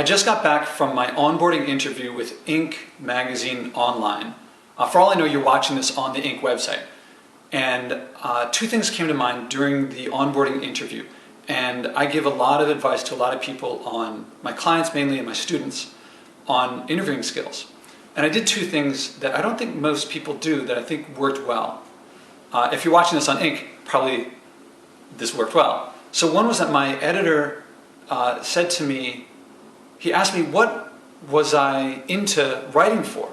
just got back from my onboarding interview with Inc. magazine online. For all I know, you're watching this on the Inc. website. And two things came to mind during the onboarding interview. And I give a lot of advice to a lot of people on my clients mainly and my students on interviewing skills. And I did two things that I don't think most people do that I think worked well. If you're watching this on Inc., probably this worked well. So one was that my editor said to me, he asked me what was I into writing for.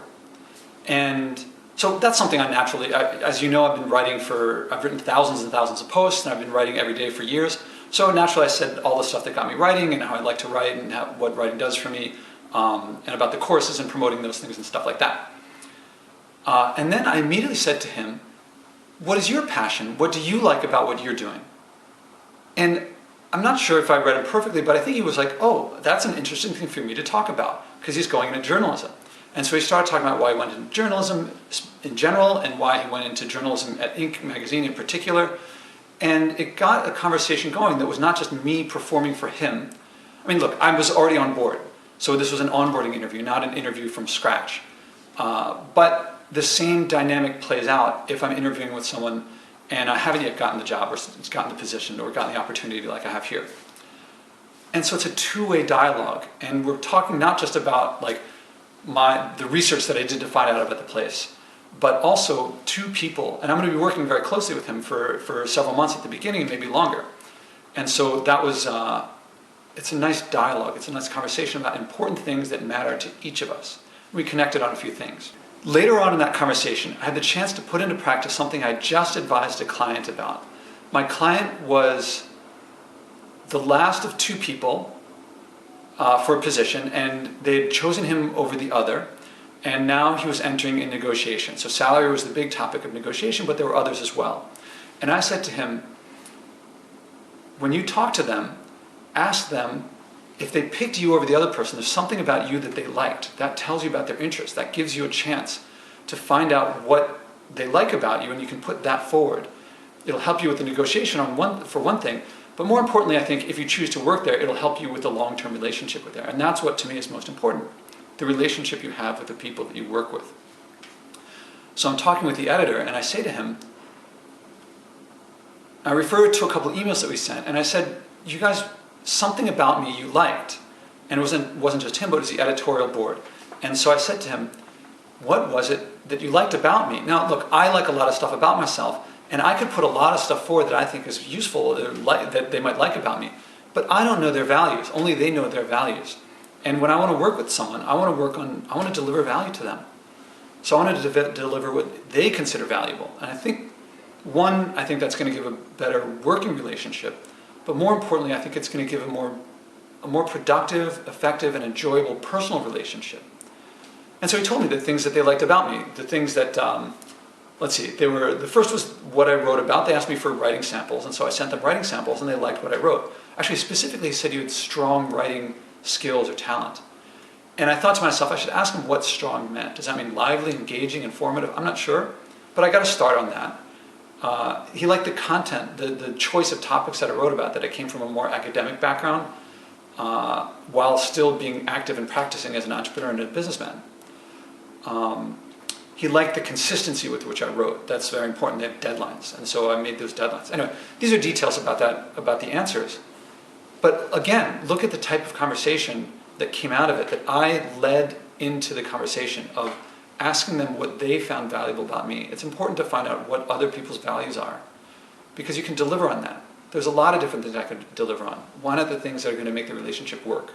And so that's something I naturally, as you know, I've written thousands and thousands of posts, and I've been writing every day for years. So naturally I said all the stuff that got me writing and how I like to write and what writing does for me, and about the courses and promoting those things and stuff like that. And then I immediately said to him, what is your passion? What do you like about what you're doing? And I'm not sure if I read him perfectly, but I think he was like, oh, that's an interesting thing for me to talk about, because he's going into journalism. And so he started talking about why he went into journalism in general and why he went into journalism at Inc. magazine in particular. And it got a conversation going that was not just me performing for him. I mean, look, I was already on board. So this was an onboarding interview, not an interview from scratch. But the same dynamic plays out if I'm interviewing with someone and I haven't yet gotten the job or gotten the position or gotten the opportunity like I have here. And so it's a two-way dialogue. And we're talking not just about like the research that I did to find out about the place, but also two people. And I'm going to be working very closely with him for several months at the beginning, maybe longer. And so that was, it's a nice dialogue. It's a nice conversation about important things that matter to each of us. We connected on a few things. Later on in that conversation, I had the chance to put into practice something I just advised a client about. My client was the last of two people for a position, and they had chosen him over the other, and now he was entering in negotiation. So salary was the big topic of negotiation, but there were others as well. And I said to him, when you talk to them, ask them if they picked you over the other person, there's something about you that they liked. That tells you about their interest. That gives you a chance to find out what they like about you, and you can put that forward. It'll help you with the negotiation for one thing, but more importantly, I think if you choose to work there, it'll help you with the long-term relationship with there. And that's what to me is most important, the relationship you have with the people that you work with. So I'm talking with the editor, and I say to him, I refer to a couple of emails that we sent, and I said, you guys, something about me you liked. And it wasn't just him, but it was the editorial board. And so I said to him, what was it that you liked about me? Now, look, I like a lot of stuff about myself, and I could put a lot of stuff forward that I think is useful, that they might like about me. But I don't know their values. Only they know their values. And when I want to work with someone, I want to deliver value to them. So I wanted to deliver what they consider valuable. And I think that's going to give a better working relationship. But more importantly, I think it's going to give a more productive, effective, and enjoyable personal relationship. And so he told me the things that they liked about me, the things that, let's see, the first was what I wrote about. They asked me for writing samples, and so I sent them writing samples, and they liked what I wrote. Actually, specifically, he said you had strong writing skills or talent. And I thought to myself, I should ask him what strong meant. Does that mean lively, engaging, informative? I'm not sure, but I got to start on that. He liked the content, the choice of topics that I wrote about, that I came from a more academic background while still being active and practicing as an entrepreneur and a businessman. He liked the consistency with which I wrote. That's very important. They have deadlines, and so I made those deadlines. Anyway, these are details about the answers. But again, look at the type of conversation that came out of it, that I led into the conversation of asking them what they found valuable about me. It's important to find out what other people's values are, because you can deliver on that. There's a lot of different things I could deliver on. One of the things that are going to make the relationship work.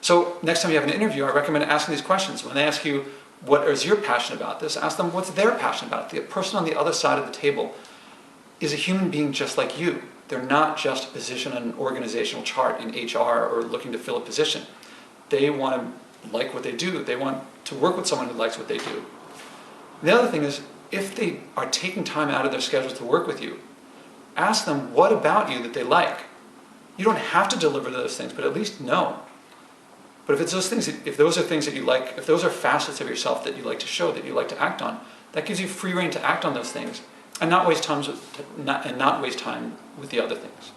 So next time you have an interview, I recommend asking these questions. When they ask you, what is your passion about this? Ask them what's their passion about it. The person on the other side of the table is a human being just like you. They're not just a position on an organizational chart in HR or looking to fill a position. They want to like what they do. They want to work with someone who likes what they do. The other thing is, if they are taking time out of their schedules to work with you, ask them what about you that they like. You don't have to deliver those things, but at least know. But if it's those things, if those are things that you like, if those are facets of yourself that you like to show, that you like to act on, that gives you free rein to act on those things and not waste time with the other things.